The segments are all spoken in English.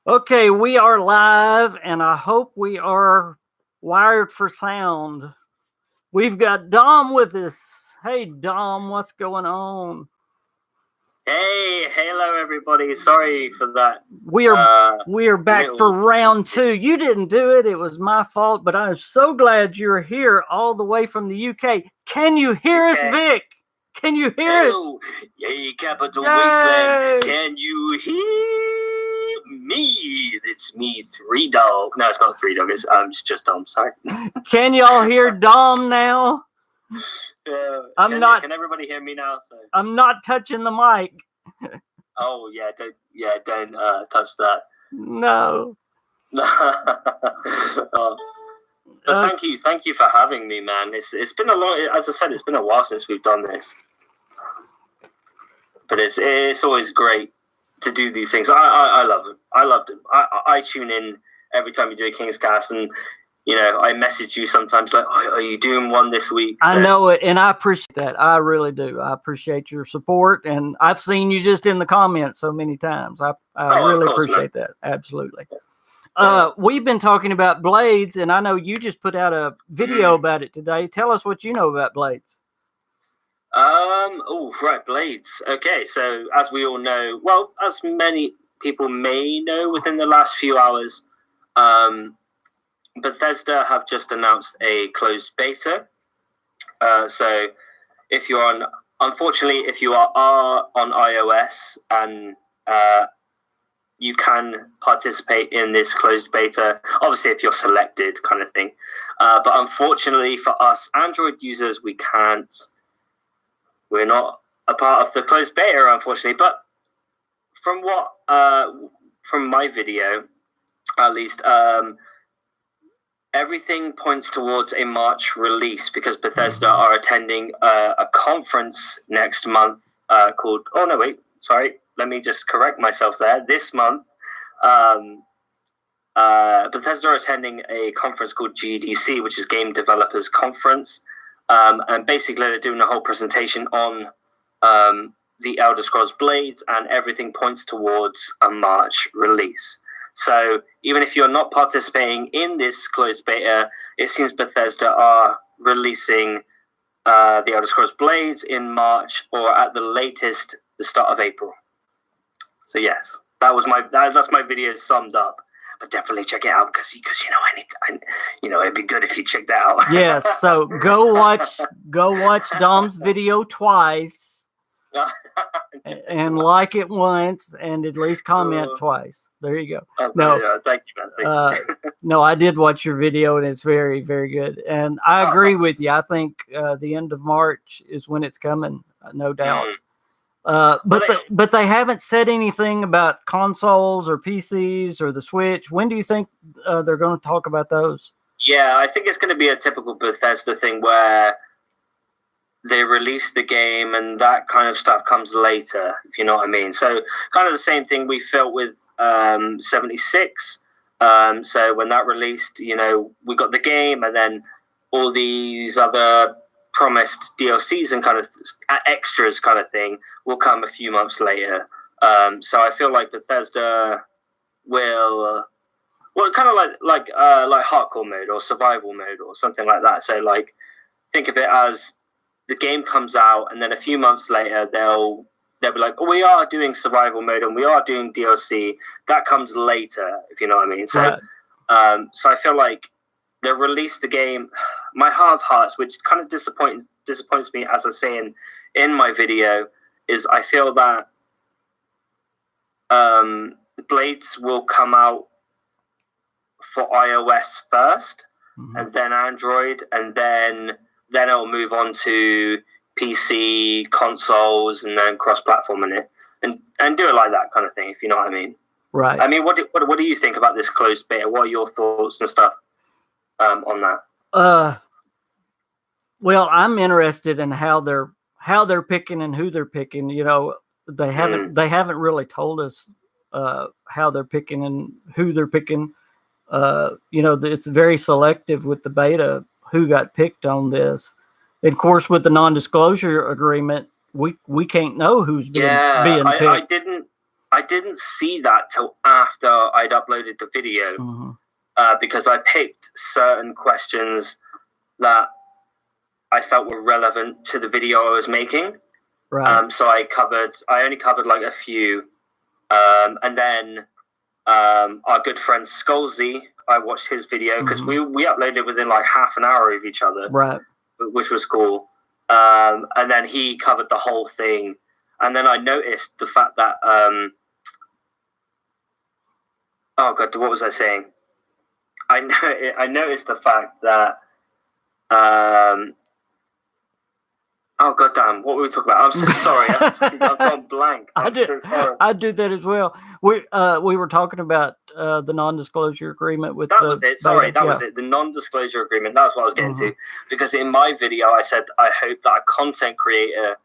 Okay, we are live, and I hope we are wired for sound. We've got Dom with us. Hey, Dom, what's going on? Hey, hello everybody. Sorry for that. We are back for round 2. You didn't do it. It was my fault, but I'm so glad you're here all the way from the UK. Can you hear us, Vic? Can you hear us? Yay, Capital Wasteland. Can you hear me? It's me, 3 Dog. No, it's not 3 Dog. It's just Dom. Sorry. Can y'all hear Dom now? Can everybody hear me now? So. I'm not touching the mic. Oh yeah, don't touch that. No. But thank you for having me, man. It's been a long, as I said, it's been a while since we've done this. But it's always great to do these things. I love them. I love them. I tune in every time you do a KingsCast, and you know, I message you sometimes like, oh, are you doing one this week? So, I know it, and I appreciate that. I really do. I appreciate your support, and I've seen you just in the comments so many times. I really appreciate that. Absolutely. We've been talking about Blades, and I know you just put out a video about it today. Tell us what you know about Blades. Oh, right, Blades. Okay, so as we all know, well, as many people may know within the last few hours, Bethesda have just announced a closed beta. So if you're on, unfortunately, if you are on iOS, and you can participate in this closed beta, obviously if you're selected kind of thing. But unfortunately for us Android users, we can't. We're not a part of the closed beta, unfortunately. But from what, from my video, at least, everything points towards a March release, because Bethesda are attending a conference next month called, oh no, wait, sorry, let me just correct myself there. This month, Bethesda are attending a conference called GDC, which is Game Developers Conference. And basically they're doing a whole presentation on the Elder Scrolls Blades, and everything points towards a March release. So even if you're not participating in this closed beta, it seems Bethesda are releasing the Elder Scrolls Blades in March, or at the latest, the start of April. So yes, that's my video summed up. But definitely check it out, because you know, it'd be good if you check that out. Yes, so go watch Dom's video twice, and like it once, and at least comment twice. There you go. Thank you, man. Thank you. No, I did watch your video, and it's very, very good. And I agree with you. I think the end of March is when it's coming, no doubt. But they haven't said anything about consoles or PCs or the Switch. When do you think they're going to talk about those? Yeah, I think it's going to be a typical Bethesda thing where they release the game and that kind of stuff comes later, if you know what I mean. So kind of the same thing we felt with 76. So when that released, you know, we got the game, and then all these other promised DLCs and kind of extras kind of thing will come a few months later. So I feel like Bethesda will, well, kind of like hardcore mode or survival mode or something like that. So like, think of it as the game comes out, and then a few months later they'll be like, oh, we are doing survival mode and we are doing DLC. That comes later, if you know what I mean. So, so I feel like they release the game. My heart of hearts, which kind of disappoints me, as I say in my video, is I feel that the Blades will come out for iOS first, and then Android, and then it'll move on to PC, consoles, and then cross-platform in it, and do it like that kind of thing, if you know what I mean. Right. I mean, what do you think about this closed beta? What are your thoughts and stuff on that? Well, I'm interested in how they're picking and who they're picking. You know, they haven't really told us how they're picking and who they're picking. You know, it's very selective with the beta who got picked on this. And of course, with the non-disclosure agreement, we can't know who's being picked. I didn't see that till after I'd uploaded the video, because I picked certain questions that I felt were relevant to the video I was making. Right. So I only covered like a few, and then our good friend Skolzy, I watched his video because we uploaded within like half an hour of each other, right? Which was cool. And then he covered the whole thing, and then I noticed the fact that oh god, what was I saying? I noticed the fact that oh god damn, what were we talking about? I'm so sorry. I've gone blank. So sorry. I do that as well. We were talking about the non-disclosure agreement with that was it. Sorry, that was it. The non-disclosure agreement. That's what I was getting to. Because in my video, I said I hope that a content creator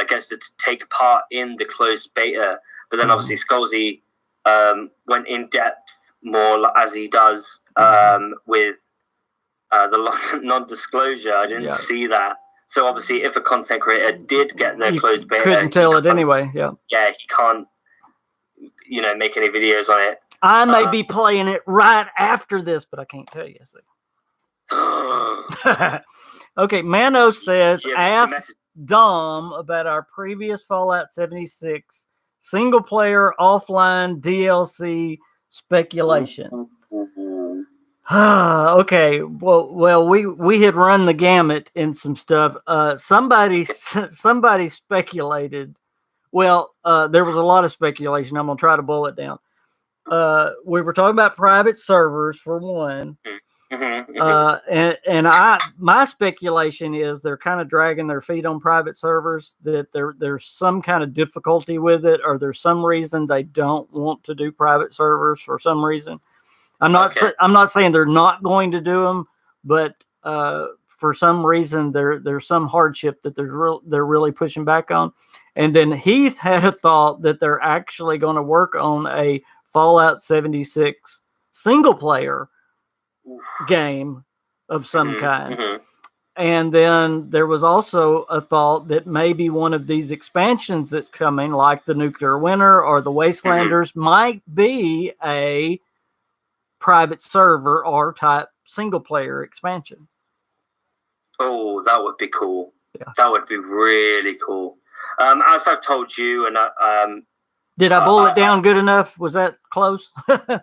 gets to take part in the closed beta. But then obviously Skolzy went in depth more as he does with the non-disclosure. I didn't see that. So obviously, if a content creator did get their closed beta, couldn't tell it anyway. Yeah, he can't, make any videos on it. I may be playing it right after this, but I can't tell you. Okay, Mano says, ask Dom about our previous Fallout 76 single player offline DLC speculation. Okay, well, we had run the gamut in some stuff. Somebody speculated. Well, there was a lot of speculation. I'm gonna try to boil it down. We were talking about private servers for one, and my speculation is they're kind of dragging their feet on private servers. That there's some kind of difficulty with it, or there's some reason they don't want to do private servers for some reason. I'm not saying they're not going to do them, but for some reason there's some hardship that they're really pushing back on. And then Heath had a thought that they're actually going to work on a Fallout 76 single player game of some kind. And then there was also a thought that maybe one of these expansions that's coming, like the Nuclear Winter or the Wastelanders, might be a private server or type single player expansion. Oh, that would be cool. Yeah. That would be really cool. As I've told you, and did I boil it down good enough? Was that close? As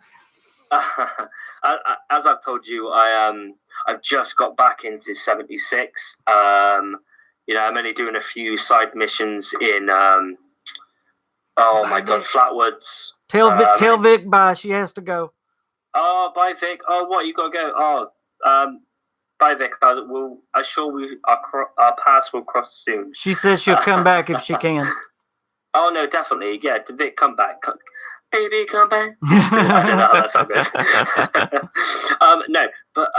I've told you, I've just got back into 76. I'm only doing a few side missions in Flatwoods. Tell Vic bye. She has to go. Oh, bye, Vic. Oh, what? You got to go? Oh, bye, Vic. Our paths will cross soon. She says she'll come back if she can. Oh, no, definitely. Yeah, Vic, come back. Baby, come back. I don't know how that song goes. No, but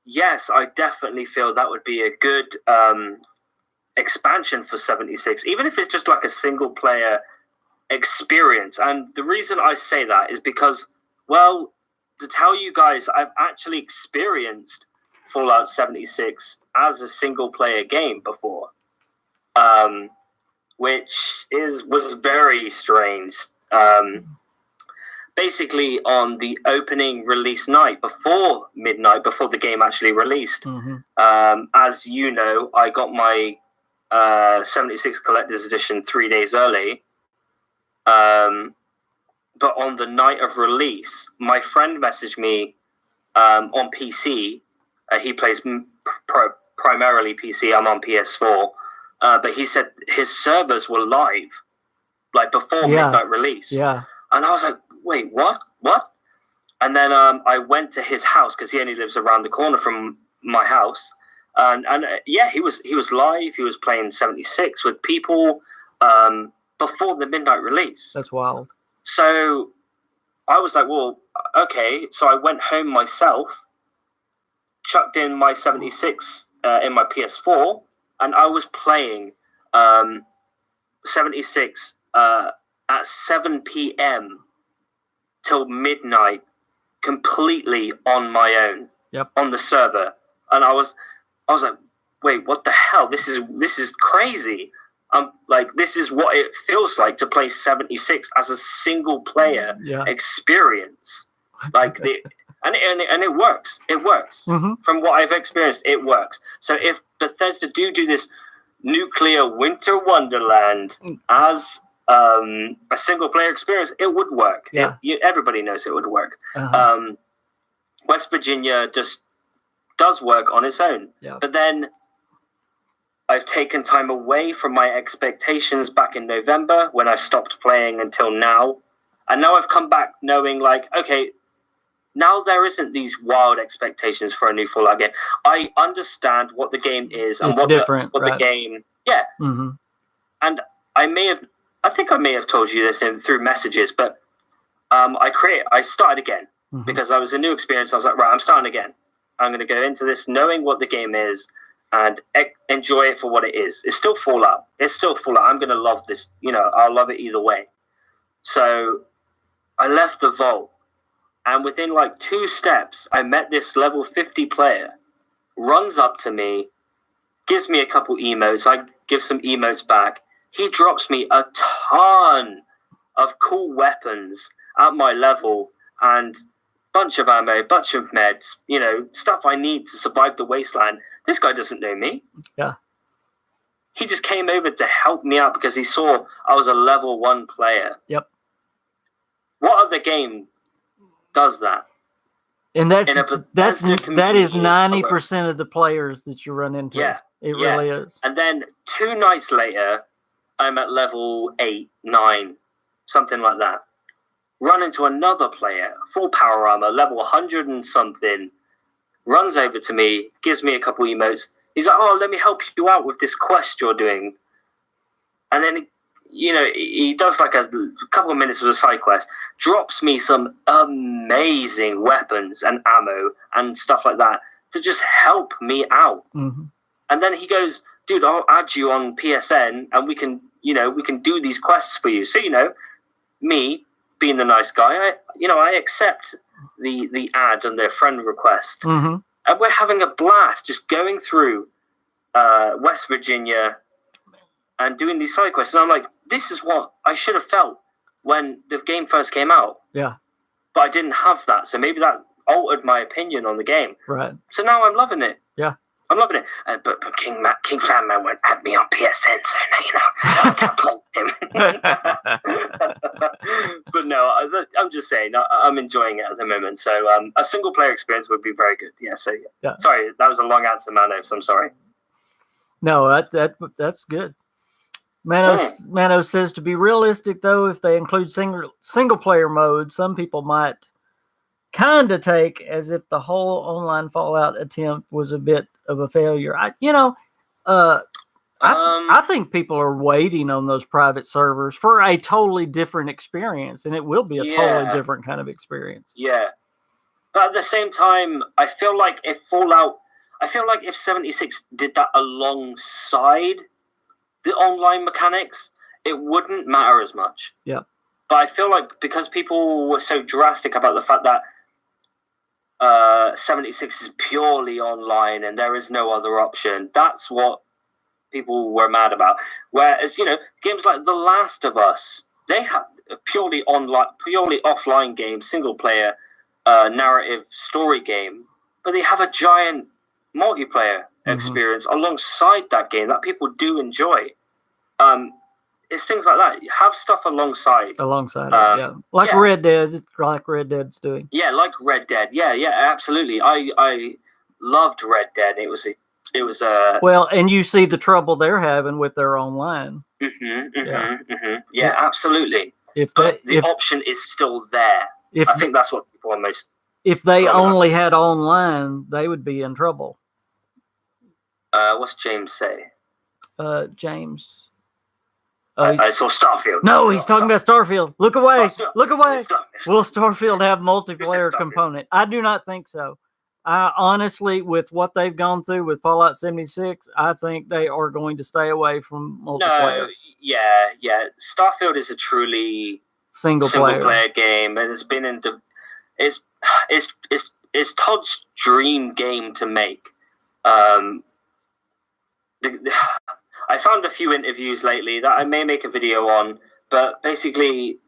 yes, I definitely feel that would be a good expansion for 76, even if it's just like a single player experience. And the reason I say that is because, well, to tell you guys, I've actually experienced Fallout 76 as a single player game before, which was very strange. Basically, on the opening release night, before midnight, before the game actually released, as you know, I got my 76 Collector's Edition 3 days early. But on the night of release, my friend messaged me on PC. He plays primarily PC. I'm on PS4. But he said his servers were live, like before midnight release. Yeah. And I was like, wait, what? And then I went to his house because he only lives around the corner from my house. And he was live. He was playing 76 with people before the midnight release. That's wild. So I was like, well, okay. So I went home myself, chucked in my 76 in my PS4, and I was playing 76 at 7 p.m. till midnight, completely on my own, on the server. And I was like, wait, what the hell? This is crazy. like, this is what it feels like to play 76 as a single player experience. Like and it works. It works. From what I've experienced, it works. So if Bethesda do this nuclear winter wonderland as a single player experience, it would work. Everybody knows it would work. West Virginia just does work on its own. But then I've taken time away from my expectations back in November when I stopped playing until now. And now I've come back knowing, like, okay, now there isn't these wild expectations for a new Fallout game. I understand what the game is and what the game... Yeah. And I think I may have told you this through messages, but I started again because I was a new experience. I was like, right, I'm starting again. I'm going to go into this knowing what the game is and enjoy it for what it is. It's still Fallout. I'm going to love this. I'll love it either way. So I left the vault, and within like 2 steps, I met this level 50 player, runs up to me, gives me a couple emotes. I give some emotes back. He drops me a ton of cool weapons at my level and bunch of ammo, bunch of meds, stuff I need to survive the wasteland. This guy doesn't know me. Yeah. He just came over to help me out because he saw I was a level 1 player. Yep. What other game does that? And that is 90% of the players that you run into. Yeah. It really is. And then 2 nights later, I'm at level 8, 9, something like that. Run into another player, full power armor, level 100 and something, runs over to me, gives me a couple emotes. He's like, oh, let me help you out with this quest you're doing. And then, he does like a couple of minutes of a side quest, drops me some amazing weapons and ammo and stuff like that to just help me out. And then he goes, dude, I'll add you on PSN and we can do these quests for you. So, me being the nice guy, I accept the ad and their friend request. And we're having a blast just going through West Virginia and doing these side quests. And I'm like, this is what I should have felt when the game first came out. Yeah. But I didn't have that. So maybe that altered my opinion on the game. Right. So now I'm loving it. Yeah. I'm loving it. But KingFanMan won't add me on PSN, so I can't play him. But no, I'm just saying, I'm enjoying it at the moment. So a single player experience would be very good. Yeah. So yeah. Sorry, that was a long answer, Manos. I'm sorry. No, that's good. Manos says, to be realistic, though, if they include single player mode, some people might kind of take as if the whole online Fallout attempt was a bit of a failure. I think people are waiting on those private servers for a totally different experience, and it will be a totally different kind of experience. Yeah. But at the same time, I feel like if 76 did that alongside the online mechanics, it wouldn't matter as much. Yeah. But I feel like because people were so drastic about the fact that 76 is purely online and there is no other option, that's what people were mad about. Whereas, games like The Last of Us, they have a purely offline game, single player narrative story game, but they have a giant multiplayer experience alongside that game that people do enjoy. It's things like that. You have stuff alongside it, yeah. Like Red Dead, like Red Dead's doing. Yeah, like Red Dead. Yeah, absolutely. I loved Red Dead. It was well, and you see the trouble they're having with their online. Yeah, absolutely. But the option is still there. I think that's what people are most. If they only had online, they would be in trouble. What's James say? James. I saw Starfield. No, he's talking about Starfield. Look away. Look away. Will Starfield have multiplayer component? I do not think so. I honestly, with what they've gone through with Fallout 76, I think they are going to stay away from multiplayer. No, yeah. Starfield is a truly single player game, and it's been it's Todd's dream game to make. I found a few interviews lately that I may make a video on, but basically,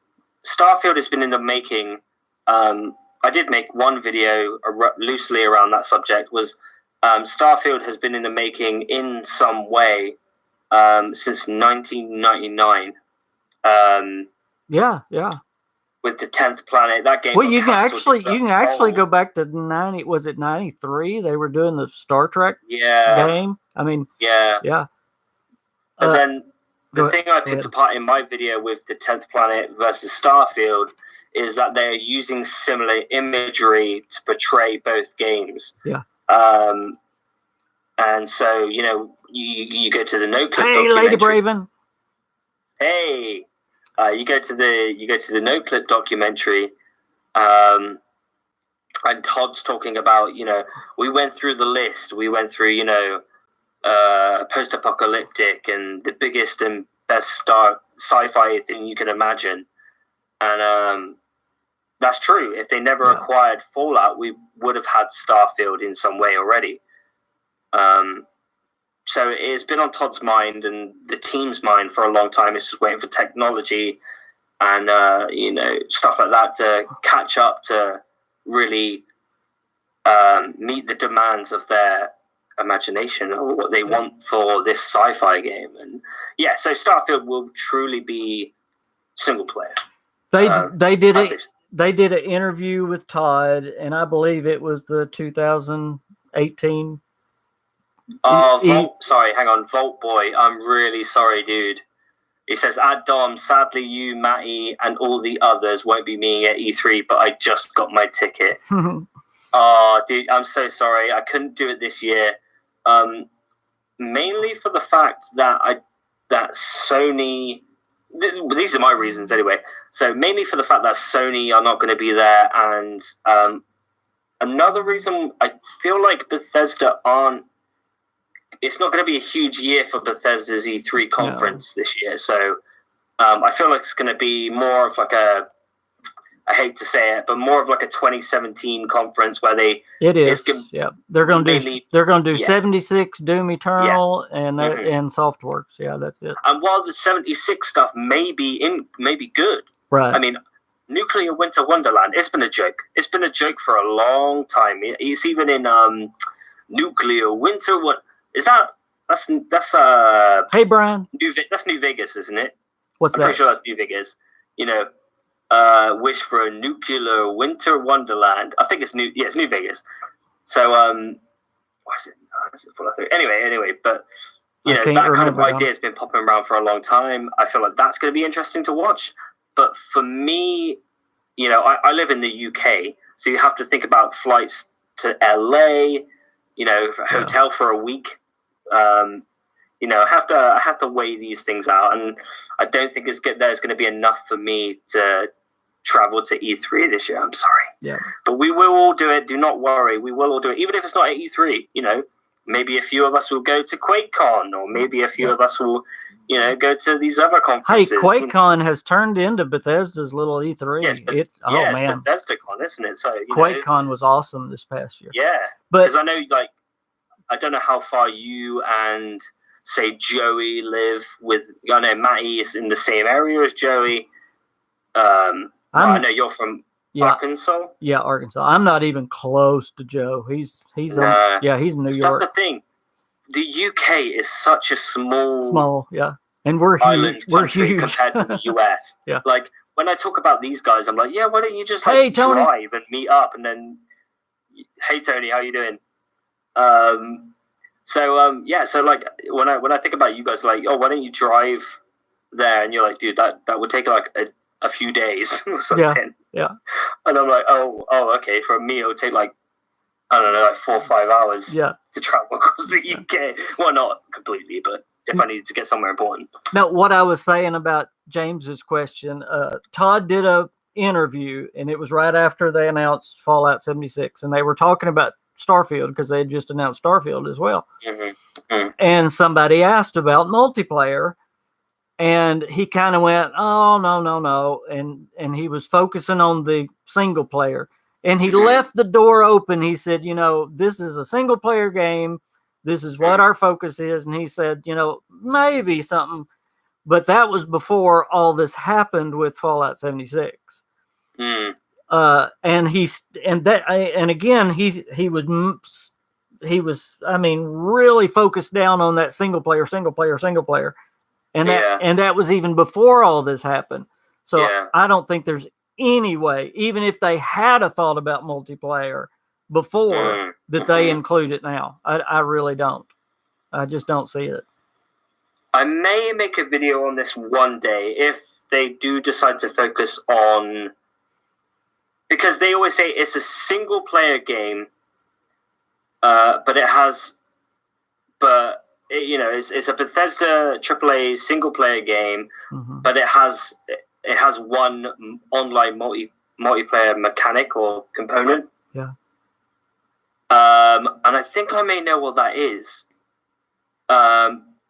Starfield has been in the making. I did make one video loosely around that subject. Was Starfield has been in the making in some way since 1999. Yeah. With the 10th Planet, that game. Well, you can actually go back to 90. Was it 93? They were doing the Star Trek game. I mean, yeah. But then the thing I picked apart in my video with the 10th Planet versus Starfield is that they're using similar imagery to portray both games. Yeah. And so, you go to the No Clip documentary. Hey, Lady Braven. Hey. You go to the No Clip documentary, and Todd's talking about, we went through the list. We went through, post-apocalyptic and the biggest and best sci-fi thing you can imagine. And that's true. If they never acquired Fallout, we would have had Starfield in some way already. So it's been on Todd's mind and the team's mind for a long time. It's just waiting for technology and, stuff like that to catch up to really meet the demands of their imagination or what they want for this sci-fi game. And so Starfield will truly be single player. They did an interview with Todd, and I believe it was the 2018. Sorry, hang on. Vault Boy, I'm really sorry, dude. He says, Dom, sadly you, Matty, and all the others won't be meeting at E3, but I just got my ticket. Oh, dude, I'm so sorry. I couldn't do it this year. Mainly for the fact that Sony... These are my reasons anyway. So mainly for the fact that Sony are not going to be there, and another reason, I feel like Bethesda aren't... It's not going to be a huge year for Bethesda's E3 conference this year. So I feel like it's going to be more of like I hate to say it, but more of like a 2017 conference where they... It is. They're going to do 76, Doom Eternal, and Softworks. Yeah, that's it. And while the 76 stuff may be good, right? I mean, Nuclear Winter Wonderland, it's been a joke. It's been a joke for a long time. It's even in Nuclear Winter. What is that? That's Hey, Brian. That's New Vegas, isn't it? What's that? I'm pretty sure that's New Vegas. Wish for a nuclear winter wonderland. I think it's it's New Vegas. So what is it? Anyway, but that kind of idea has been popping around for a long time. I feel like that's going to be interesting to watch. But for me, I live in the UK, so you have to think about flights to LA, hotel for a week. I have to weigh these things out, and I don't think there's going to be enough for me to travel to E3 this year. I'm sorry. Yeah. But we will all do it. Do not worry. We will all do it, even if it's not at E3. Maybe a few of us will go to QuakeCon, or maybe a few of us will, go to these other conferences. Hey, QuakeCon has turned into Bethesda's little E3. Yes, it's BethesdaCon, isn't it? So QuakeCon was awesome this past year. Yeah, because I know, I don't know how far you and say Joey live with. I know Matty is in the same area as Joey. I know you're from Arkansas. Yeah, Arkansas. I'm not even close to Joe. He's in New York. That's the thing. The UK is such a small, and we're huge. We're huge compared to the US. Yeah. Like when I talk about these guys, I'm like, why don't you just Tony. drive and meet up, and then, hey Tony, how you doing? So like when I think about you guys, like, why don't you drive there? And you're like, dude, that would take like a few days or something. Yeah. And I'm like, oh, okay. For me, it would take like, I don't know, like 4 or 5 hours to travel across the UK. Well, not completely, but if I needed to get somewhere important. Now, what I was saying about James's question, Todd did a interview, and it was right after they announced Fallout 76, and they were talking about Starfield because they had just announced Starfield as well. Mm-hmm. And somebody asked about multiplayer, and he kind of went, oh, no. And he was focusing on the single player. And he left the door open. He said, this is a single player game. This is what our focus is. And he said, maybe something, but that was before all this happened with Fallout 76. And again, he was, really focused down on that single player. And that was even before all this happened. So I don't think there's any way, even if they had a thought about multiplayer before, that they include it now. I really don't. I just don't see it. I may make a video on this one day if they do decide to focus on, because they always say it's a single player game, but it's a Bethesda AAA single player game, but it has one online multiplayer mechanic or component. Yeah. And I think I may know what that is.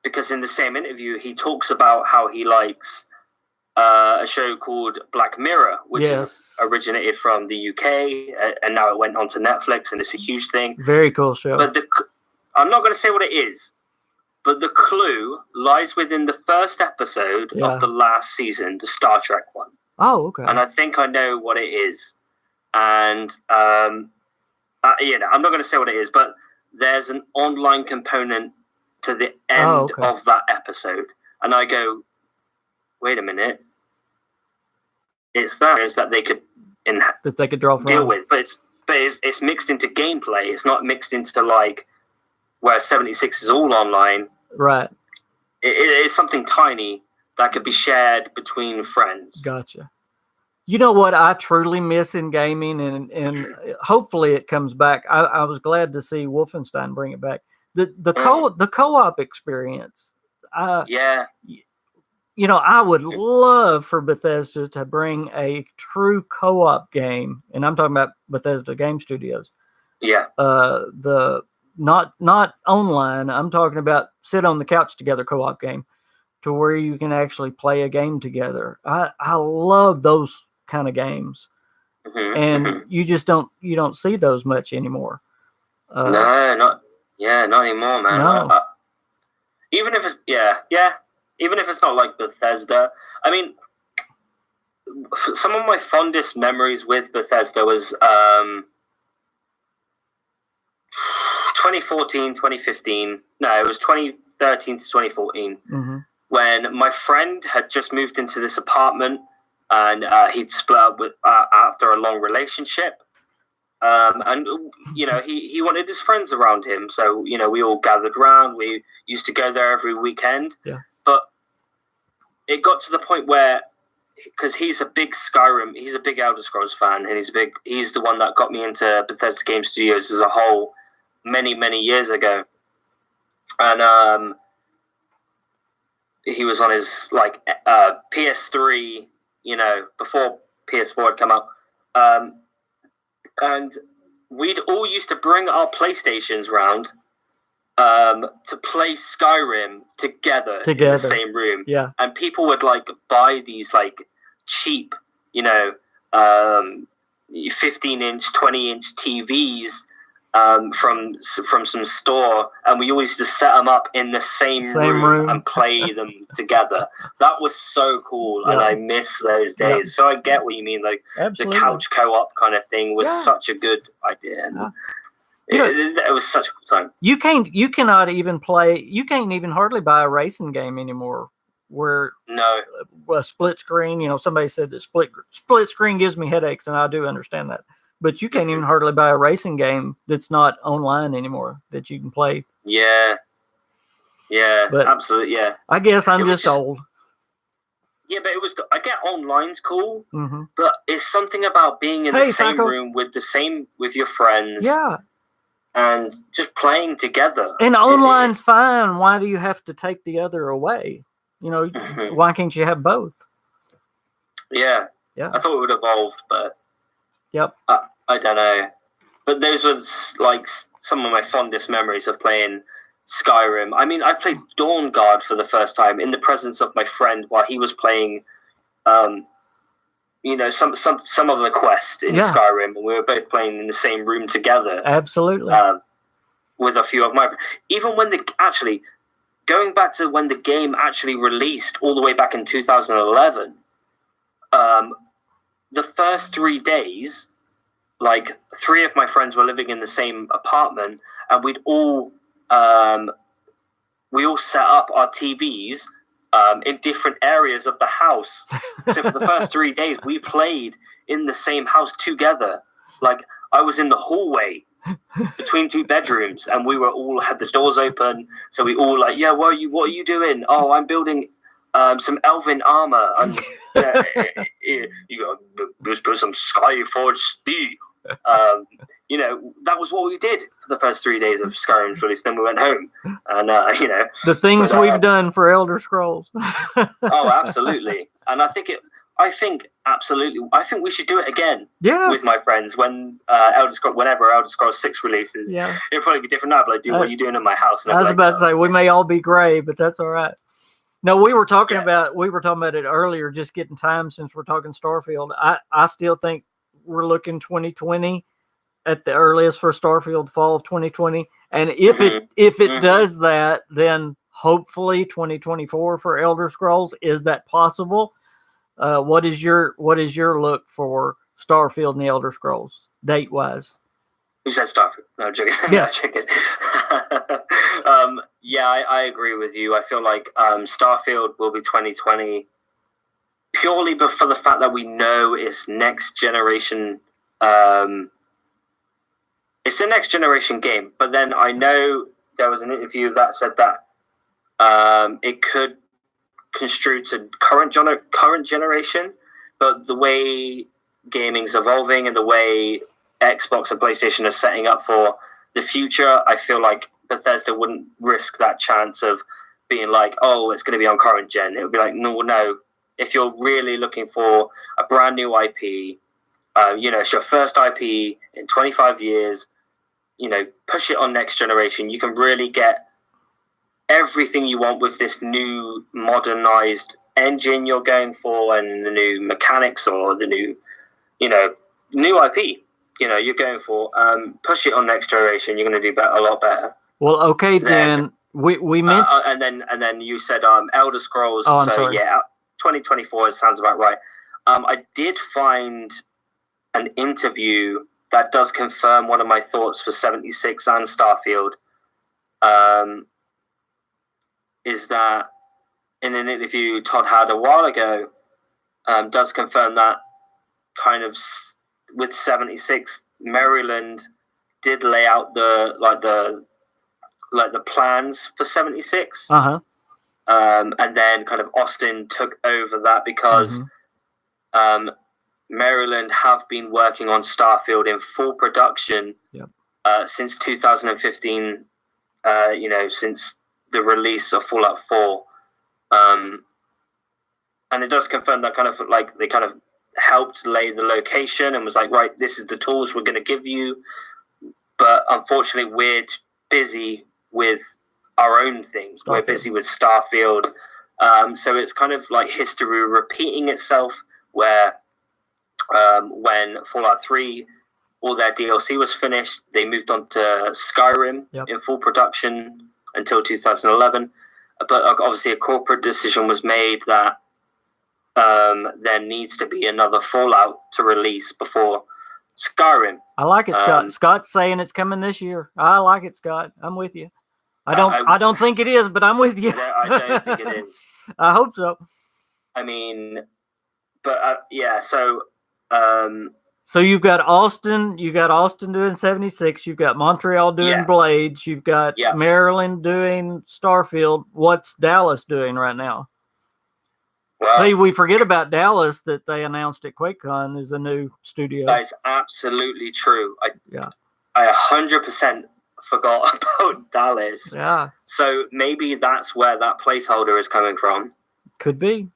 Because in the same is he talks about how he likes a show called Black Mirror, which is originated from the UK, and now it went on to Netflix, and it's a huge thing. Very cool show. But I'm not going to say what it is, but the clue lies within the first episode of the last season, the Star Trek one. Oh, okay. And I think I know what it is. And I'm not going to say what it is, but there's an online component to the end of that episode. And I go, wait a minute. It's that they could draw from. Deal with, but it's mixed into gameplay. It's not mixed into like where 76 is all online. Right. It is something tiny that could be shared between friends. Gotcha. You know what I truly miss in gaming, and hopefully it comes back. I was glad to see Wolfenstein bring it back. The co-op experience. I would love for Bethesda to bring a true co-op game, and I'm talking about Bethesda Game Studios. Yeah. Not online. I'm talking about sit on the couch together co-op game, to where you can actually play a game together. I love those kind of games, and you don't see those much anymore. Not anymore, man. No. Even if it's even if it's not like Bethesda. I mean, some of my fondest memories with Bethesda was 2014, 2015. No, it was 2013 to 2014 when my friend had just moved into this apartment, and he'd split up with after a long relationship. And he wanted his friends around him, so we all gathered around. We used to go there every weekend. Yeah. But it got to the point where, because he's a big Skyrim, he's a big Elder Scrolls fan, and he's the one that got me into Bethesda Game Studios as a whole many years ago. And he was on his PS3, before PS4 had come out. And we'd all used to bring our PlayStations round to play Skyrim together in the same room. Yeah. And people would buy these cheap, 15-inch, 20-inch TVs from some store, and we always just set them up in the same room and play them together. That was so cool, and I miss those days. Yeah. So I get what you mean. Absolutely. The couch co-op kind of thing was such a good idea. And it was such a cool time. You can't even hardly buy a racing game anymore. Where a split screen, somebody said that split screen gives me headaches, and I do understand that. But you can't even hardly buy a racing game that's not online anymore that you can play. Yeah, but absolutely, yeah. I guess I'm just old. Yeah, but I get online's cool, but it's something about being in the same room with your friends. Yeah. And just playing together. And online's fine. Why do you have to take the other away? Why can't you have both? Yeah. I thought it would evolve, but yep. I don't know. But those were some of my fondest memories of playing Skyrim. I mean, I played Dawn Guard for the first time in the presence of my friend while he was playing some of the quest in Skyrim, and we were both playing in the same room together. Absolutely. with a few of my, even when going back to when the game actually released all the way back in 2011, the first 3 days, like 3 of my friends were living in the same apartment, and we all set up our TVs in different areas of the house. So for the first 3 days, we played in the same house together. Like, I was in the hallway between 2 bedrooms, and we were all had the doors open. So we all like, yeah, what are you doing? Oh, I'm building some elven armor. And you got to put some Skyforge steel. That was what we did for the first 3 days of Skyrim's release. Then we went home, and the things we've done for Elder Scrolls. Oh, absolutely. And I think absolutely. I think we should do it again with my friends when whenever Elder Scrolls 6 releases. Yeah, it'll probably be different now. But like, what are you doing in my house? And I was about to say we may all be gray, but that's all right. No, we were talking about it earlier. Just getting time since we're talking Starfield. I still think we're looking 2020 at the earliest for Starfield, fall of 2020. And if it does that, then hopefully 2024 for Elder Scrolls. Is that possible? What is your look for Starfield and the Elder Scrolls date wise? You said Starfield. No, I'm joking. Yes. I agree with you. I feel like Starfield will be 2020 purely but for the fact that we know it's next generation. It's a next generation game, but then I know there was an interview that said that it could construe to current generation, but the way gaming's evolving and the way Xbox and PlayStation are setting up for the future, I feel like Bethesda wouldn't risk that chance of being like, oh, it's going to be on current gen. It would be like, no. If you're really looking for a brand new IP, it's your first IP in 25 years, push it on next generation. You can really get everything you want with this new modernized engine you're going for and the new mechanics or the new IP, you're going for. Push it on next generation. You're going to do a lot better. Well, okay, then we meant... and then you said Elder Scrolls. Oh, I'm sorry. Yeah, 2024 sounds about right. I did find an interview that does confirm one of my thoughts for 76 and Starfield. Is that in an interview Todd had a while ago, does confirm that kind of with 76, Maryland did lay out the plans for 76. And then kind of Austin took over that because Maryland have been working on Starfield in full production since 2015, since the release of Fallout 4. And it does confirm that kind of like they kind of helped lay the location and was like, right, this is the tools we're going to give you. But unfortunately, we're busy with our own things. Starfield. We're busy with Starfield. So it's kind of like history repeating itself where when Fallout 3, all their DLC was finished, they moved on to Skyrim in full production until 2011. But obviously a corporate decision was made that there needs to be another Fallout to release before Skyrim. I like it, Scott. Scott's saying it's coming this year. I like it, Scott. I'm with you. I don't think it is, but I'm with you. I don't think it is. I hope so. I mean, but so. So you've got Austin. You got Austin doing 76. You've got Montreal doing Blades. You've got Maryland doing Starfield. What's Dallas doing right now? Well, see, we forget about Dallas that they announced at QuakeCon is a new studio. That is absolutely true. I 100% forgot about Dallas. Yeah. So maybe that's where that placeholder is coming from. Could be.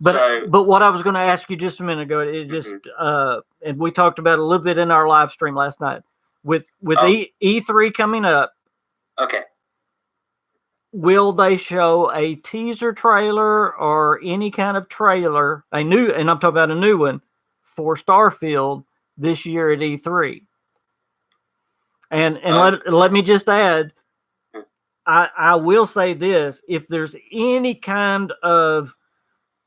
But what I was going to ask you just a minute ago, it just and we talked about it a little bit in our live stream last night with E3 coming up. Okay. Will they show a teaser trailer or any kind of trailer, and I'm talking about a new one for Starfield this year at E3? And let me just add, I will say this: if there's any kind of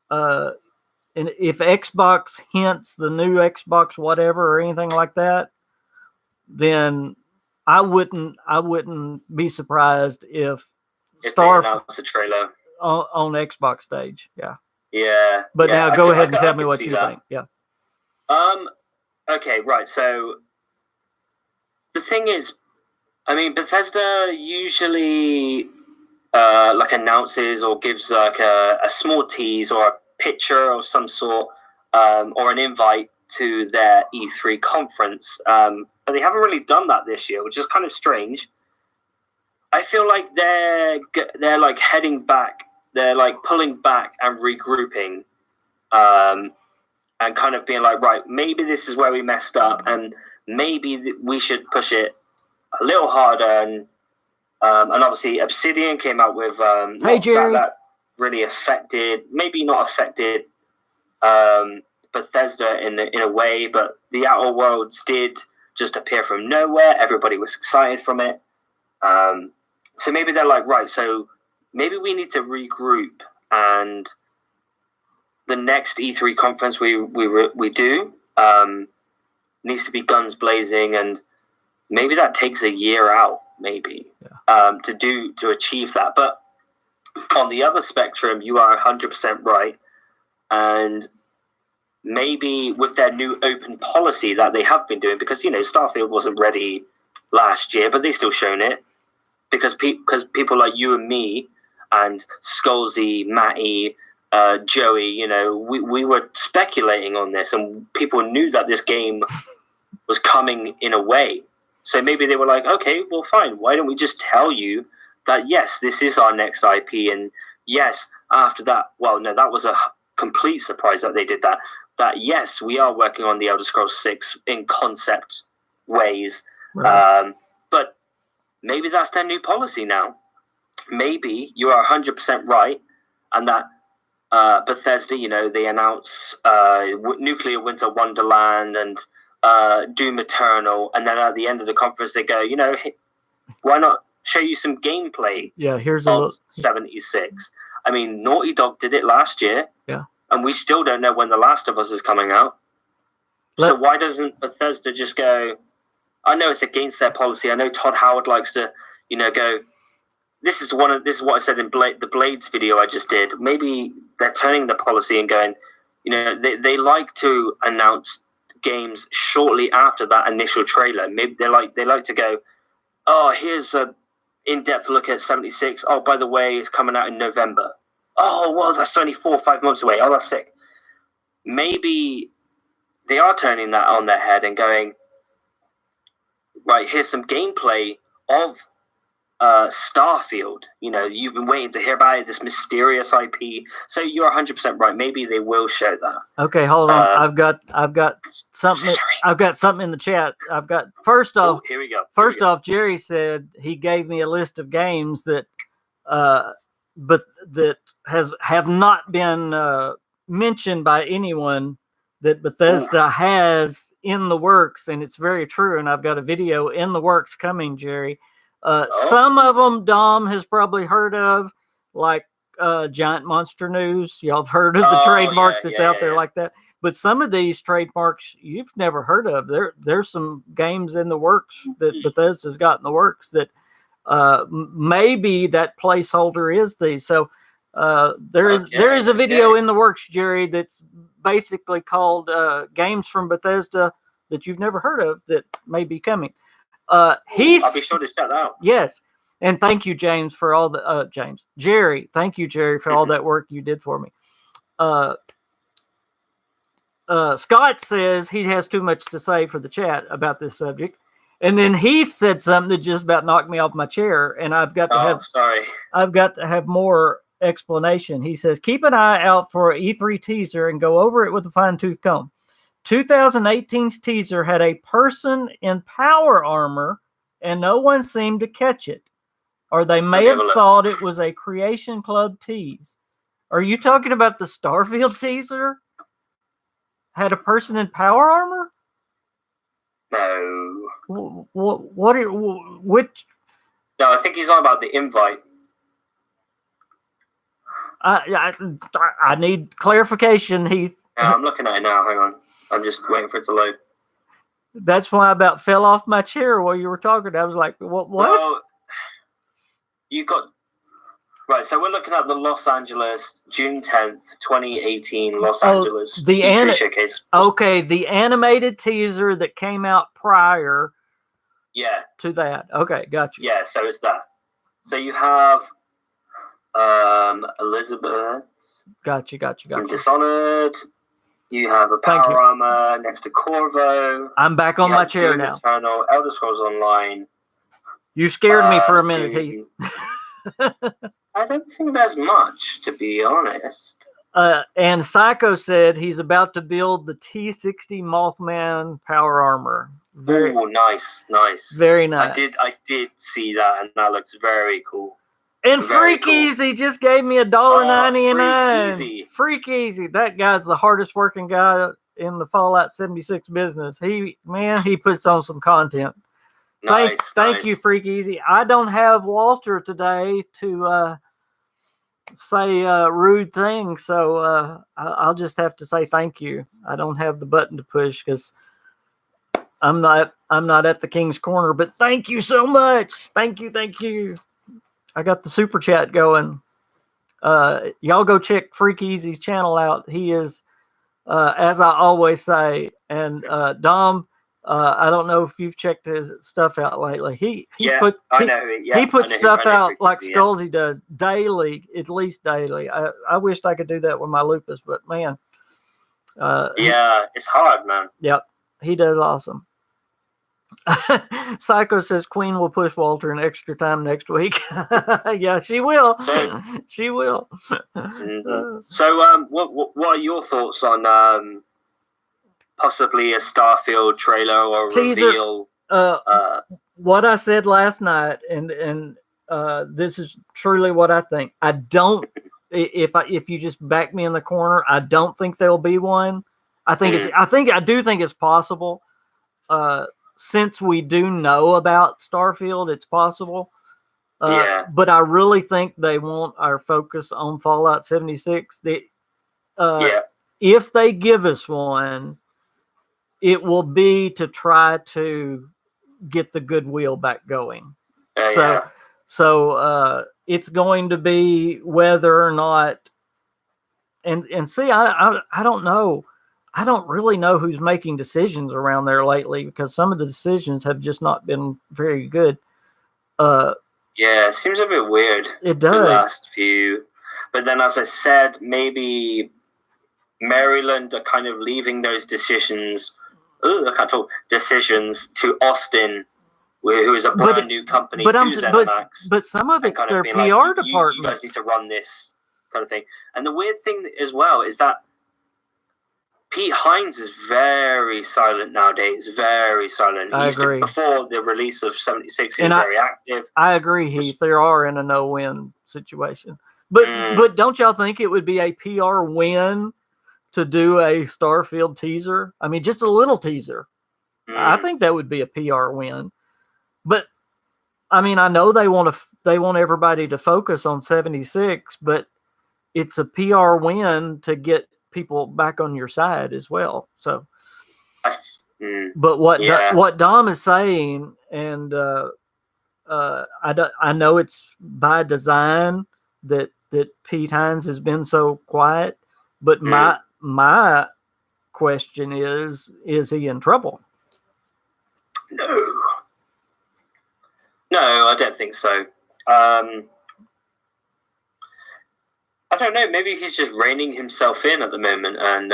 and if Xbox hints the new Xbox whatever or anything like that, then I wouldn't be surprised if Starfield a trailer on Xbox stage. Yeah. Yeah. But yeah, now go ahead and tell me what you think. Yeah. Okay, right. So the thing is, I mean, Bethesda usually like announces or gives like a small tease or a picture of some sort, or an invite to their E3 conference. But they haven't really done that this year, which is kind of strange. I feel like they're like heading back. They're like pulling back and regrouping, and kind of being like, right, maybe this is where we messed up, and maybe we should push it a little harder. And obviously, Obsidian came out with hey Jerry, that really affected, maybe not affected Bethesda in a way, but the Outer Worlds did just appear from nowhere. Everybody was excited from it. So maybe they're like, right, so maybe we need to regroup, and the next E3 conference we do needs to be guns blazing, and maybe that takes a year out, maybe, to achieve that. But on the other spectrum, you are 100% right, and maybe with their new open policy that they have been doing, because Starfield wasn't ready last year, but they still shown it. Because people like you and me and Skullsy, Matty, Joey, we were speculating on this, and people knew that this game was coming in a way. So maybe they were like, okay, well, fine. Why don't we just tell you that, yes, this is our next IP, and yes, after that, well, no, that was a complete surprise that they did that. That, yes, we are working on the Elder Scrolls 6 in concept ways, right. But maybe that's their new policy now. Maybe you are 100% right, and that Bethesda, they announce Nuclear Winter Wonderland and Doom Eternal, and then at the end of the conference they go, why not show you some gameplay? Yeah, here's a look. 76. I mean, Naughty Dog did it last year. Yeah, and we still don't know when The Last of Us is coming out. So why doesn't Bethesda just go? I know it's against their policy. I know Todd Howard likes to, go. This is what I said in the Blades video I just did. Maybe they're turning the policy and going, they like to announce games shortly after that initial trailer. Maybe they like to go, oh, here's a in-depth look at 76. Oh, by the way, it's coming out in November. Oh, well, that's only 4 or 5 months away. Oh, that's sick. Maybe they are turning that on their head and going, right, here's some gameplay of Starfield. You've been waiting to hear about it, this mysterious IP. So you're 100% right. Maybe they will show that. Okay, hold on. I've got something. I've got something in the chat. First off. Here we go. First off, Jerry said he gave me a list of games that, but that have not been mentioned by anyone that Bethesda has in the works, and it's very true. And I've got a video in the works coming, Jerry. Some of them Dom has probably heard of, like Giant Monster News. Y'all have heard of the trademark that's out there like that. But some of these trademarks you've never heard of. There's some games in the works that Bethesda's got in the works that maybe that placeholder is these. So there is a video in the works, Jerry, that's basically called Games from Bethesda that you've never heard of that may be coming. I'll be sure to check that out. Yes. And thank you, James, for all the Jerry. Thank you, Jerry, for all that work you did for me. Scott says he has too much to say for the chat about this subject. And then Heath said something that just about knocked me off my chair, and I've got to have more explanation. He says, keep an eye out for an E3 teaser and go over it with a fine-tooth comb. 2018's teaser had a person in power armor, and no one seemed to catch it. Or they may have thought it was a Creation Club tease. Are you talking about the Starfield teaser? Had a person in power armor? No. What are which? No, I think he's on about the invite. I need clarification, Heath. Yeah, I'm looking at it now. Hang on. I'm just waiting for it to load. That's why I about fell off my chair while you were talking. I was like, what? Well, you got... Right, so we're looking at the Los Angeles, June 10th, 2018 Los Angeles E3 showcase. Okay, the animated teaser that came out prior to that. Okay, got you. Yeah, so it's that. So you have Elizabeth. Got you. From Dishonored. You have a Power Armor next to Corvo. I'm back on my chair now. Eternal, Elder Scrolls Online. You scared me for a minute, Heath. I don't think there's much, to be honest. And Psycho said he's about to build the T-60 Mothman Power Armor. Oh, nice. Very nice. I did see that, and that looks very cool. And Freak Easy just gave me $1.99. Freak Easy. That guy's the hardest working guy in the Fallout 76 business. He puts on some content. Thank you, Freak Easy. I don't have Walter today to say rude things, so I'll just have to say thank you. I don't have the button to push because I'm not at the King's Corner. But thank you so much. Thank you. I got the super chat going. Y'all go check Freak Easy's channel out. He is, as I always say, and Dom. I don't know if you've checked his stuff out lately. He puts stuff out like Skullsy does daily, at least daily. I wished I could do that with my lupus, but man, it's hard, man. Yep, he does awesome. Psycho says Queen will push Walter an extra time next week. Yeah, she will. She will. Mm-hmm. So, what are your thoughts on possibly a Starfield trailer or teaser, reveal? What I said last night, and this is truly what I think. I don't. If you just back me in the corner, I don't think there'll be one. I do think it's possible. Since we do know about Starfield, it's possible. But I really think they want our focus on Fallout 76. If they give us one, it will be to try to get the goodwill back going. So it's going to be whether or not, and see, I don't know. I don't really know who's making decisions around there lately because some of the decisions have just not been very good. It seems a bit weird. It does. The last few. But then, as I said, maybe Maryland are kind of leaving those decisions. I can't talk. Decisions to Austin, who is a brand new company to ZeniMax. But some of it's their PR department. You guys need to run this kind of thing. And the weird thing as well is that Pete Hines is very silent nowadays. Very silent. I agree. Before the release of 76, he was very active. I agree, Heath. They are in a no-win situation. But don't y'all think it would be a PR win to do a Starfield teaser? I mean, just a little teaser. I think that would be a PR win. But I mean, I know they want everybody to focus on 76, but it's a PR win to get people back on your side as well. So, but what Dom is saying, and I know it's by design that Pete Hines has been so quiet, but my question is he in trouble? No, I don't think so. I don't know. Maybe he's just reining himself in at the moment. And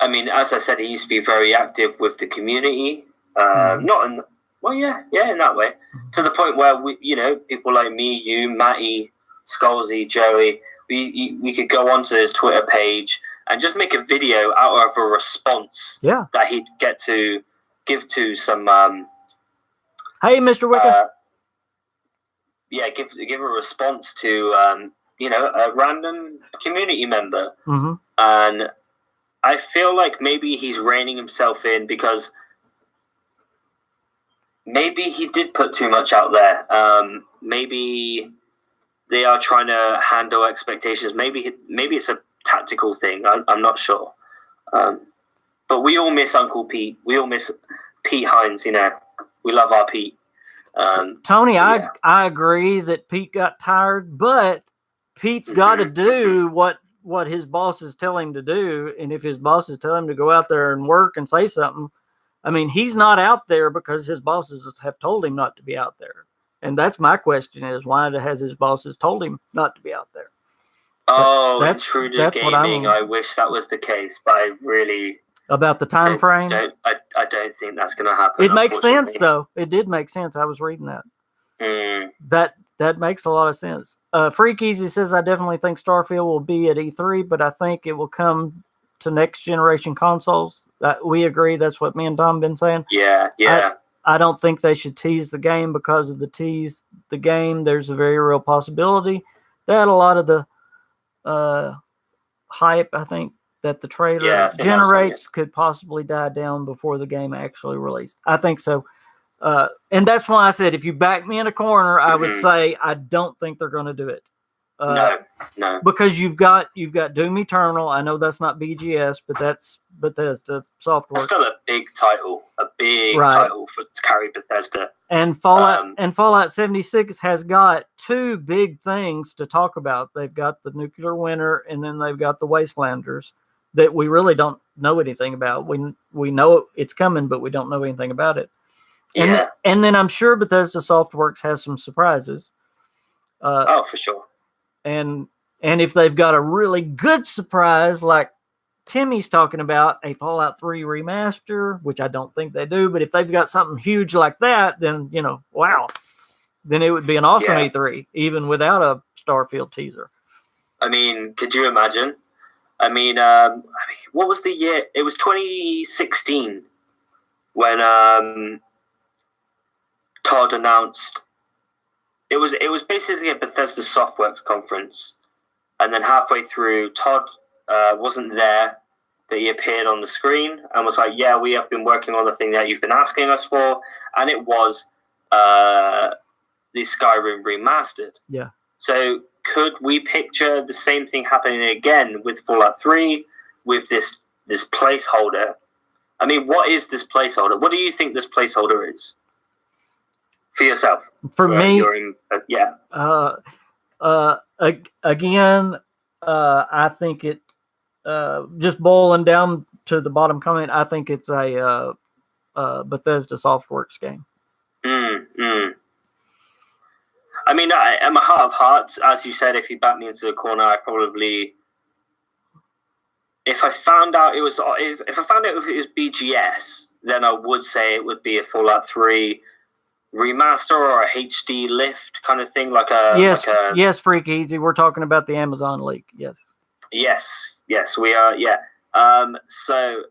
I mean, as I said, he used to be very active with the community. Not in, in that way. To the point where people like me, you, Matty, Skullsy, Joey, we could go onto his Twitter page and just make a video out of a response that he'd get to give to some. Hey, Mr. Wicker. Give a response to a random community member, and I feel like maybe he's reining himself in because maybe he did put too much out there. Maybe they are trying to handle expectations. Maybe it's a tactical thing. I'm not sure. But we all miss Uncle Pete. We all miss Pete Hines. You know, we love our Pete. Tony, yeah. I agree that Pete got tired, but Pete's got to do what his bosses tell him to do. And if his bosses tell him to go out there and work and say something, I mean, he's not out there because his bosses have told him not to be out there. And that's my question is, why has his bosses told him not to be out there? Oh, that's true to gaming. I wish that was the case, but I really... About the time frame? I don't think that's going to happen. It makes sense, though. It did make sense. I was reading that. That makes a lot of sense. Freak Easy says, I definitely think Starfield will be at E3, but I think it will come to next generation consoles. We agree. That's what me and Tom have been saying. Yeah. I don't think they should tease the game because of the tease the game. There's a very real possibility that a lot of the hype, I think, that the trailer generates could possibly die down before the game actually released. I think so. And that's why I said, if you back me in a corner, I would say I don't think they're going to do it. No. Because you've got Doom Eternal. I know that's not BGS, but that's Bethesda Softworks. It's still a big title, title to carry Bethesda. And Fallout 76 has got two big things to talk about. They've got the Nuclear Winter, and then they've got the Wastelanders that we really don't know anything about. We know it's coming, but we don't know anything about it. And then I'm sure Bethesda Softworks has some surprises. For sure. And if they've got a really good surprise, like Timmy's talking about, a Fallout 3 remaster, which I don't think they do, but if they've got something huge like that, then, wow. Then it would be an awesome E3, even without a Starfield teaser. I mean, could you imagine? I mean, what was the year? It was 2016 when Todd announced. It was basically a Bethesda Softworks conference, and then halfway through, Todd wasn't there, but he appeared on the screen and was like, "Yeah, we have been working on the thing that you've been asking us for," and it was the Skyrim remastered. Yeah. So could we picture the same thing happening again with Fallout 3 with this placeholder? I mean, what is this placeholder? What do you think this placeholder is for yourself? For me, I think it, just boiling down to the bottom comment, I think it's a Bethesda Softworks game. I mean, at my heart of hearts, as you said, if you back me into the corner, I probably, if I found out it was BGS, then I would say it would be a Fallout 3 remaster or a HD lift kind of thing, yes, Freak Easy. We're talking about the Amazon leak. Yes, we are. Yeah. So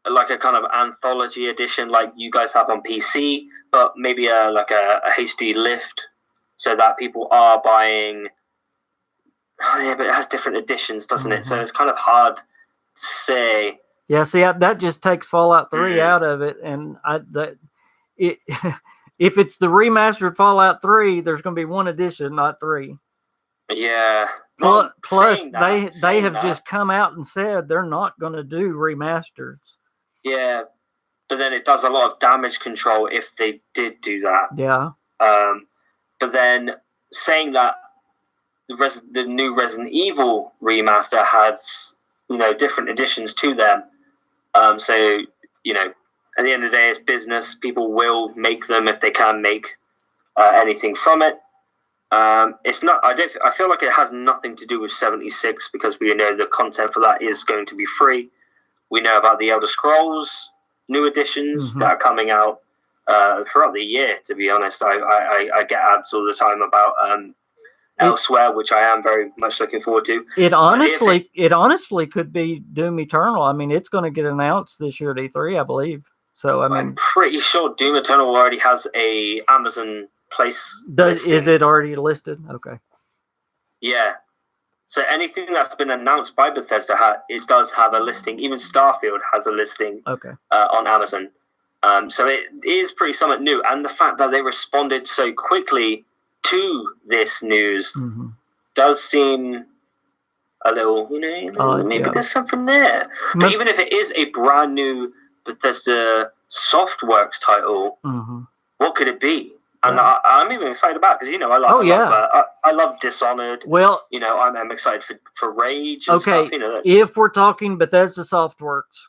like a kind of anthology edition, like you guys have on PC, but maybe a HD lift, so that people are buying. Oh yeah, but it has different editions, doesn't it? So it's kind of hard to say. Yeah, see, that just takes Fallout 3 out of it, and if it's the remastered Fallout 3, there's going to be one edition, not three. Yeah. Plus, they have just come out and said they're not going to do remasters. Yeah, but then it does a lot of damage control if they did do that. Yeah. But then saying that the new Resident Evil remaster has different additions to them. So at the end of the day, it's business. People will make them if they can make anything from it. It's not. I feel like it has nothing to do with 76 because we know the content for that is going to be free. We know about the Elder Scrolls new editions that are coming out throughout the year. To be honest, I get ads all the time about Elsewhere, which I am very much looking forward to. It honestly could be Doom Eternal. I mean, it's going to get announced this year at E3, I believe. So I'm pretty sure Doom Eternal already has a Amazon place. Is it already listed? Okay. Yeah. So anything that's been announced by Bethesda, it does have a listing. Even Starfield has a listing on Amazon. So it is pretty somewhat new. And the fact that they responded so quickly to this news does seem a little, maybe there's something there. But even if it is a brand new Bethesda Softworks title, what could it be? And I'm even excited about it because I love Dishonored. Well, I'm excited for Rage. And stuff, if we're talking Bethesda Softworks,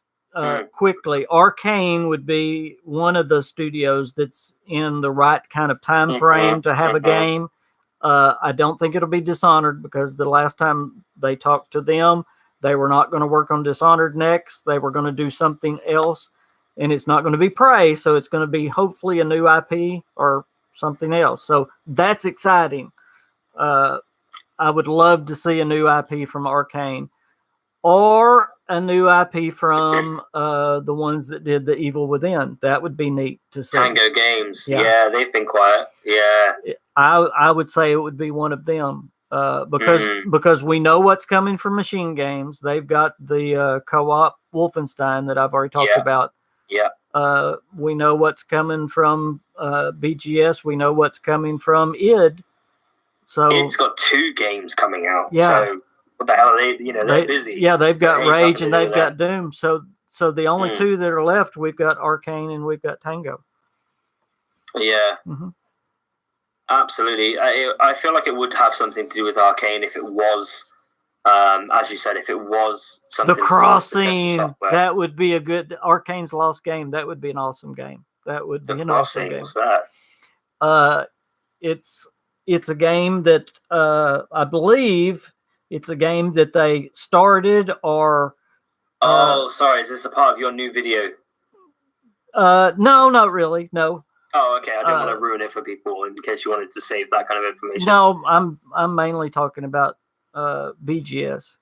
quickly, Arcane would be one of the studios that's in the right kind of time frame to have a game. I don't think it'll be Dishonored because the last time they talked to them, they were not going to work on Dishonored next. They were going to do something else, and it's not going to be Prey, so it's going to be hopefully a new IP or something else. So that's exciting. I would love to see a new IP from Arcane or a new IP from the ones that did The Evil Within. That would be neat to see. Tango Games. Yeah, they've been quiet. Yeah. I would say it would be one of them because we know what's coming from Machine Games. They've got the co-op Wolfenstein that I've already talked about. Yeah. We know what's coming from BGS. We know what's coming from id. So it's got 2 games coming out. Yeah. So what the hell are they? They're busy. Yeah, they've got Rage and they've got Doom. So the only 2 that are left, we've got Arcane and we've got Tango. Yeah. Absolutely. I feel like it would have something to do with Arcane if it was, as you said, if it was something. The Crossing. That would be a good Arcane's lost game. That would be an awesome game. That would be an awesome game. What's that? It's a game that I believe it's a game that they started or. Sorry. Is this a part of your new video? No, not really. No. Oh, okay. I don't want to ruin it for people in case you wanted to save that kind of information. No, I'm mainly talking about BGS.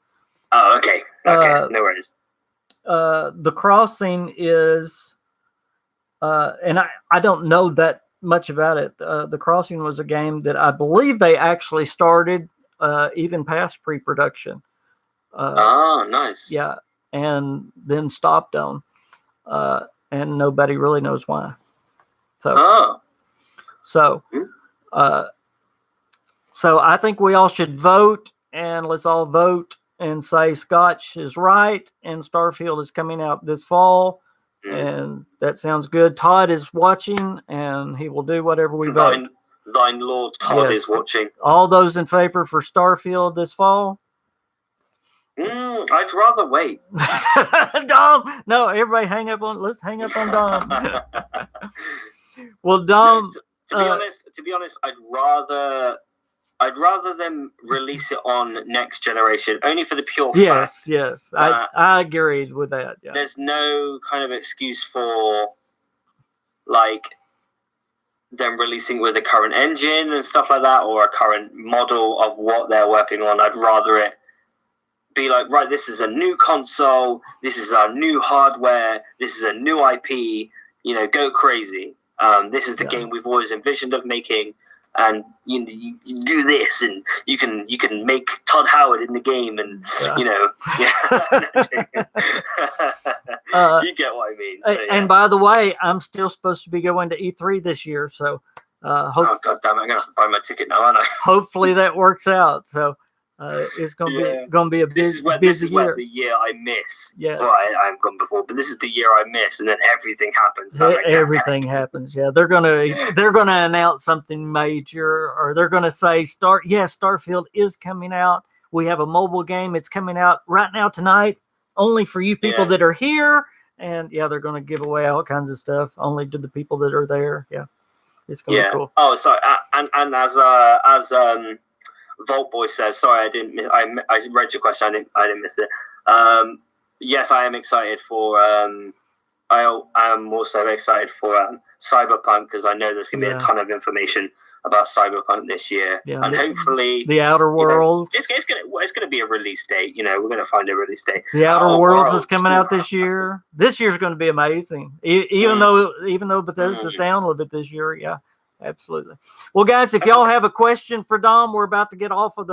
Oh, okay. Okay, no worries. The Crossing is, and I don't know that much about it. The Crossing was a game that I believe they actually started even past pre-production. Nice. Yeah, and then stopped on, and nobody really knows why. So I think we all should vote, and let's all vote and say Scotch is right and Starfield is coming out this fall, and that sounds good. Todd is watching, and he will do whatever we vote. Thine Lord Todd is watching. All those in favor for Starfield this fall? I'd rather wait. Dom, no, everybody let's hang up on Dom. Well, Dom. To be honest, I'd rather them release it on next generation, only for the pure fact. Yes, I agree with that. Yeah. There's no kind of excuse for like them releasing with a current engine and stuff like that, or a current model of what they're working on. I'd rather it be like, right, this is a new console, this is our new hardware, this is a new IP. Go crazy. This is the game we've always envisioned of making, and you do this, and you can make Todd Howard in the game, and you get what I mean. So, and by the way, I'm still supposed to be going to E3 this year, so oh god damn it, I'm gonna have to buy my ticket now, aren't I? Hopefully that works out. So it's gonna be a busy year. This is the year I miss. Yes. Well, I've gone before, but this is the year I miss, and then everything happens. So everything happens. Yeah, they're gonna announce something major, or they're gonna say Starfield is coming out. We have a mobile game. It's coming out right now tonight, only for you people that are here. And they're gonna give away all kinds of stuff only to the people that are there. Yeah, it's gonna be cool. Oh, sorry. And as Vault Boy says, sorry, I read your question. I didn't miss it. Yes, I am excited for. I am also excited for Cyberpunk, because I know there's going to be a ton of information about Cyberpunk this year, and hopefully the Outer Worlds. It's going to be a release date. We're going to find a release date. The Outer Worlds is coming out this year. This year's going to be amazing. Even though Bethesda's down a little bit this year, yeah. Absolutely. Well, guys, if y'all have a question for Dom, we're about to get off of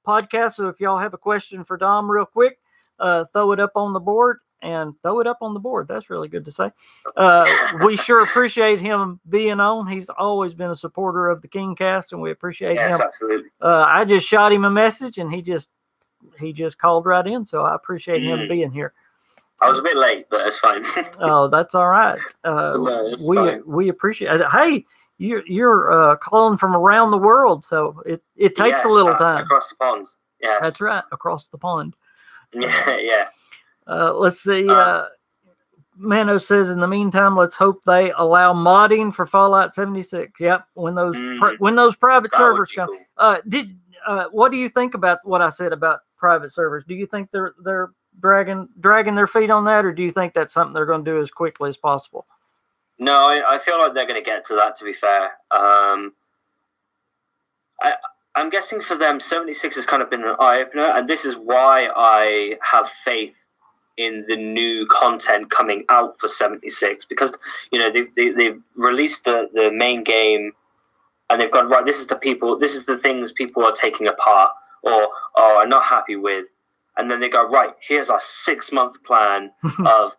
podcast. So if y'all have a question for Dom real quick, throw it up on the board. And throw it up on the board. That's really good to say. We sure appreciate him being on. He's always been a supporter of the KingCast, and we appreciate him. Yes, absolutely. I just shot him a message, and he just called right in. So I appreciate him being here. I was a bit late, but it's fine. Oh, that's all right. No, it's fine. We appreciate it. Hey, you're calling from around the world, so it takes a little time. Across the pond. Yeah, that's right, across the pond. Yeah. Let's see. Mano says, in the meantime, let's hope they allow modding for Fallout 76. Yep, when those private servers come. Cool. What do you think about what I said about private servers? Do you think they're dragging their feet on that, or do you think that's something they're going to do as quickly as possible? No, I feel like they're going to get to that. To be fair, I'm guessing for them, 76 has kind of been an eye opener, and this is why I have faith in the new content coming out for 76, because they've released the main game, and they've gone, right, this is the things people are taking apart or are not happy with, and then they go, right, here's our 6-month plan of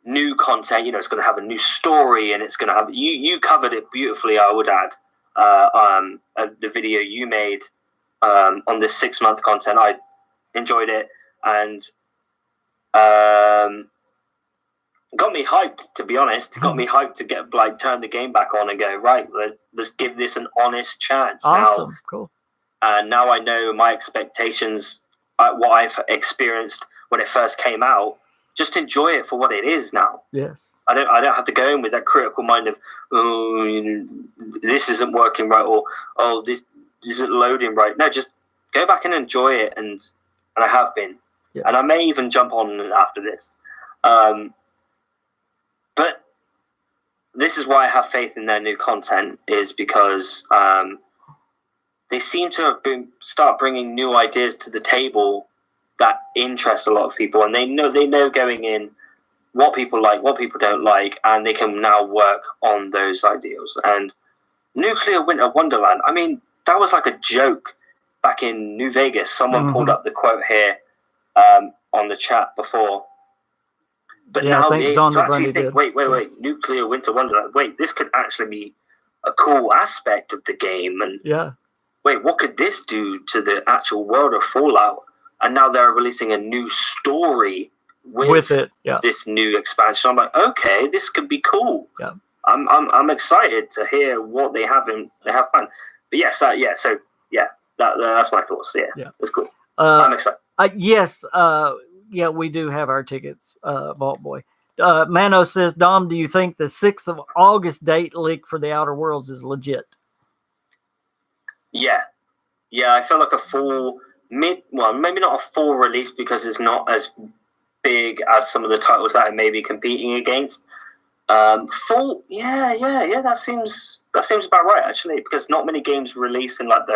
new content. It's going to have a new story, and it's going to have you covered it beautifully, I would add, the video you made on this 6-month content. I enjoyed it, and got me hyped, to be honest. Got me hyped to get turn the game back on and go, right, let's give this an honest chance. Awesome. Now, cool. And now I know my expectations, what I've experienced when it first came out. Just enjoy it for what it is now. Yes. I don't have to go in with that critical mind of, this isn't working right, or this isn't loading right. No, just go back and enjoy it, and I have been. Yes. And I may even jump on after this. But this is why I have faith in their new content, is because they seem to have start bringing new ideas to the table that interest a lot of people, and they know going in what people like, what people don't like, and they can now work on those ideals. And Nuclear Winter Wonderland, I mean, that was like a joke back in New Vegas. Someone pulled up the quote here on the chat before. But now to actually think, wait, Nuclear Winter Wonderland, wait, this could actually be a cool aspect of the game. And wait, what could this do to the actual world of Fallout? And now they're releasing a new story with it, this new expansion. I'm like, okay, this could be cool. Yeah, I'm excited to hear what they have planned. But yes, that's my thoughts. Yeah, that's cool. I'm excited. Yes, we do have our tickets, Vault Boy. Mano says, Dom, do you think the 6th of August date leak for the Outer Worlds is legit? Yeah, I feel like a full maybe not a full release, because it's not as big as some of the titles that I may be competing against. Full, that seems about right, actually, because not many games release in like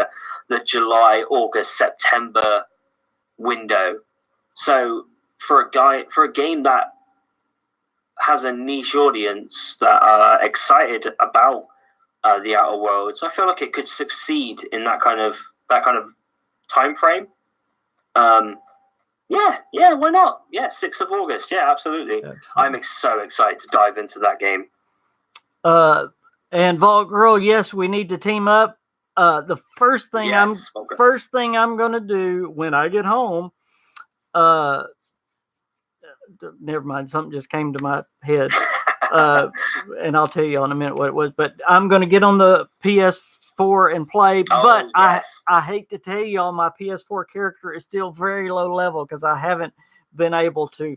the July, August, September window. So for a game that has a niche audience that are excited about the Outer Worlds, I feel like it could succeed in that kind of time frame. Why not? 6th of August. Yeah, absolutely. I'm so excited to dive into that game. And Vault Girl, yes, we need to team up. The first thing I'm going to do when I get home, never mind, something just came to my head. And I'll tell you in a minute what it was, but I'm going to get on the PS4 and play. I hate to tell y'all, my PS4 character is still very low level because I haven't been able to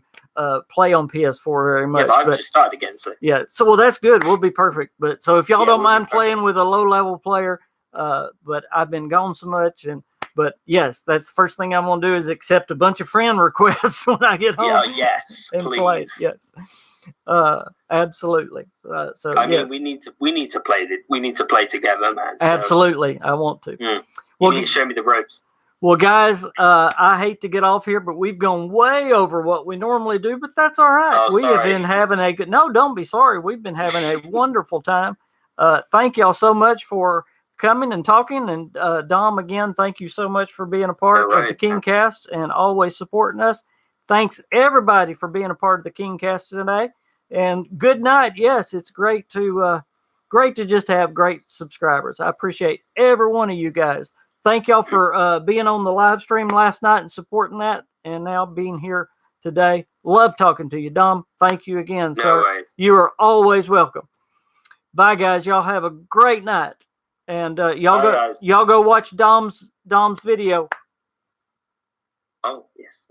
play on PS4 very much. Yeah, but I've just started again. So. Yeah, so that's good. We'll be perfect. But so if y'all don't mind playing with a low level player, but I've been gone so much, but yes, that's the first thing I'm going to do is accept a bunch of friend requests when I get home. Yeah, yes, and please. Play. Yes. Absolutely. We need to play. We need to play together, man. Absolutely, I want to. You need to show me the ropes. Well, guys, I hate to get off here, but we've gone way over what we normally do. But that's all right. We have been having a good. No, don't be sorry. We've been having a wonderful time. Thank y'all so much for coming and talking. And Dom, again, thank you so much for being a part of the KingCast and always supporting us. Thanks everybody for being a part of the KingCast today. And good night. Yes, it's great to just have great subscribers. I appreciate every one of you guys. Thank y'all for being on the live stream last night and supporting that, and now being here today. Love talking to you, Dom. Thank you again, sir. No worries. You are always welcome. Bye, guys. Y'all have a great night, and y'all go watch Dom's video. Oh yes.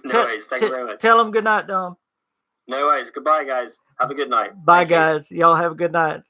No worries. Thank you very much. Tell him good night, Dom. No worries. Goodbye, guys. Have a good night. Bye, guys. Y'all have a good night.